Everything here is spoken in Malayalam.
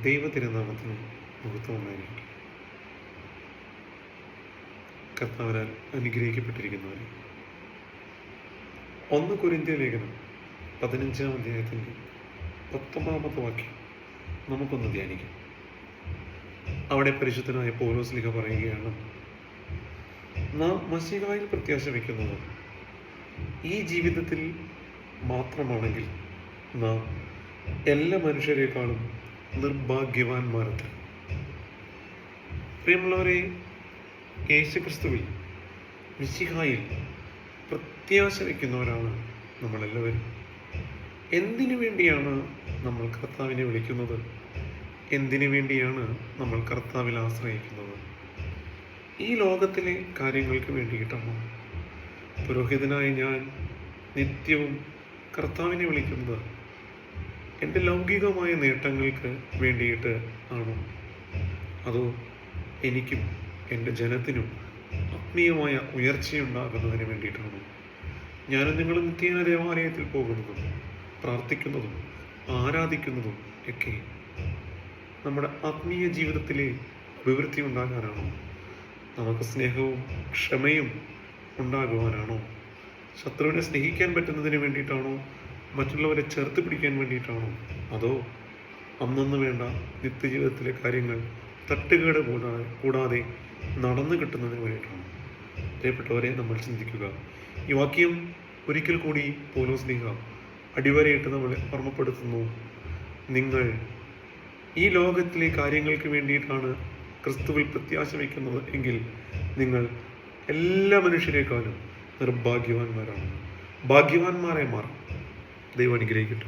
ദൈവതിരുനാമത്തിന് മഹത്വമുണ്ടായിരിക്കട്ടെ. കർത്താവിനാൽ അനുഗ്രഹിക്കപ്പെട്ടിരിക്കുന്നവരെ, 1 കൊരിന്ത്യർ ലേഖനം 15-ാം അധ്യായത്തിൻ്റെ 19-ാമത്തെ വാക്യം നമുക്കൊന്ന് ധ്യാനിക്കാം. അവിടെ പരിശുദ്ധനായ പൗലോസ്ലീഹ പറയുകയാണ്, നാം മശീഹായിൽ പ്രത്യാശ വയ്ക്കുന്നത് ഈ ജീവിതത്തിൽ മാത്രമാണെങ്കിൽ നാം എല്ലാ മനുഷ്യരെക്കാളും നിർഭാഗ്യവാന്മാരത്ര. പ്രിയമുള്ളവരെ, യേശുക്രിസ്തുവിൽ മിശിഹായിൽ പ്രത്യാശ വയ്ക്കുന്നവരാണ് നമ്മളെല്ലാവരും. എന്തിനു വേണ്ടിയാണ് നമ്മൾ കർത്താവിനെ വിളിക്കുന്നത്? എന്തിനു വേണ്ടിയാണ് നമ്മൾ കർത്താവിൽ ആശ്രയിക്കുന്നത്? ഈ ലോകത്തിലെ കാര്യങ്ങൾക്ക് വേണ്ടിയിട്ടാണോ? പുരോഹിതനായ ഞാൻ നിത്യവും കർത്താവിനെ വിളിക്കുന്നത് എൻ്റെ ലൗകികമായ നേട്ടങ്ങൾക്ക് വേണ്ടിയിട്ട് ആണോ? അതോ എനിക്കും എൻ്റെ ജനത്തിനും ആത്മീയമായ ഉയർച്ചയുണ്ടാകുന്നതിന് വേണ്ടിയിട്ടാണോ? ഞാനും നിങ്ങളും നിത്യേന ദേവാലയത്തിൽ പോകുന്നതും പ്രാർത്ഥിക്കുന്നതും ആരാധിക്കുന്നതും ഒക്കെ നമ്മുടെ ആത്മീയ ജീവിതത്തിലെ അഭിവൃദ്ധി ഉണ്ടാകാനാണോ? നമുക്ക് സ്നേഹവും ക്ഷമയും ഉണ്ടാകുവാനാണോ? ശത്രുവിനെ സ്നേഹിക്കാൻ പറ്റുന്നതിന് വേണ്ടിയിട്ടാണോ? മറ്റുള്ളവരെ ചേർത്ത് പിടിക്കാൻ വേണ്ടിയിട്ടാണോ? അതോ അന്നന്ന് വേണ്ട നിത്യജീവിതത്തിലെ കാര്യങ്ങൾ തട്ടുകേട് കൂടാതെ നടന്നു കിട്ടുന്നതിന് വേണ്ടിയിട്ടാണോ? പ്രിയപ്പെട്ടവരെ, നമ്മൾ ചിന്തിക്കുക. ഈ വാക്യം ഒരിക്കൽ കൂടി പൗലോസ്ലീഹ അടിവരയിട്ട് നമ്മളെ ഓർമ്മപ്പെടുത്തുന്നു. നിങ്ങൾ ഈ ലോകത്തിലെ കാര്യങ്ങൾക്ക് വേണ്ടിയിട്ടാണ് ക്രിസ്തുവിൽ പ്രത്യാശ വയ്ക്കുന്നത് എങ്കിൽ നിങ്ങൾ എല്ലാ മനുഷ്യരെക്കാളും നിർഭാഗ്യവാന്മാരാണ്. ഭാഗ്യവാന്മാരെ മാറും. ദൈവം അനുഗ്രഹിക്കട്ടെ.